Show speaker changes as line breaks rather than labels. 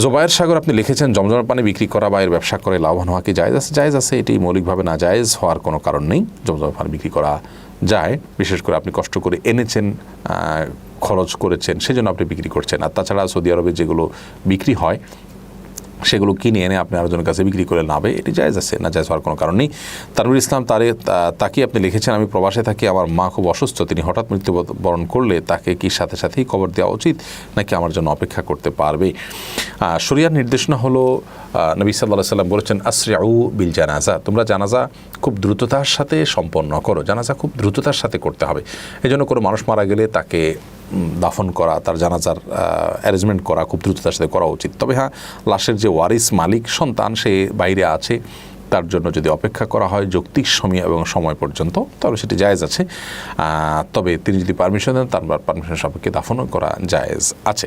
জোবায়ের সাগর আপনি লিখেছেন জমজমের পানি বিক্রি করা বা এর ব্যবসা করে লাভবান হওয়া কি জায়েজ আছে? জায়েজ আছে, এটি মৌলিকভাবে না জায়েজ হওয়ার কোনো কারণ নেই। জমজমের পানি বিক্রি করা যায়, বিশেষ করে আপনি কষ্ট করে এনেছেন, খরচ করেছেন, সেজন্য আপনি বিক্রি করছেন। আর তাছাড়া সৌদি আরবে যেগুলো বিক্রি হয় সেগুলো কিনে এনে আপনি আরেকজনের কাছে বিক্রি করে লাভে, এটি জায়েজ আছে, না জায়েজ হওয়ার কোনো কারণ নেই। তানভীর ইসলাম তাকে আপনি লিখেছেন আমি প্রবাসে থাকি, আমার মা খুব অসুস্থ, তিনি হঠাৎ মৃত্যুবরণ করলে তাকে কি সাথে সাথেই কবর দেওয়া উচিত নাকি আমার জন্য অপেক্ষা করতে পারবে? শরিয়ার নির্দেশনা হলো নবী সাল্লাল্লাহু আলাইহি সাল্লাম বলেছেন আসরিউ বিল জানাজা, তোমরা জানাজা খুব দ্রুততার সাথে সম্পন্ন করো, জানাজা খুব দ্রুততার সাথে করতে হবে। এই জন্য কোনো মানুষ মারা গেলে তাকে দাফন করা, তার জানাজার অ্যারেঞ্জমেন্ট করা খুব দ্রুততার সাথে করা উচিত। তবে হ্যাঁ, লাশের যে ওয়ারিস মালিক সন্তান সে বাইরে আছে, তার জন্য যদি অপেক্ষা করা হয় যৌক্তিক সময় এবং সময় পর্যন্ত, তাহলে সেটি জায়েজ আছে। তবে তিনি যদি পারমিশন দেন, তার পারমিশন সাপেক্ষে দাফনও করা জায়েজ আছে।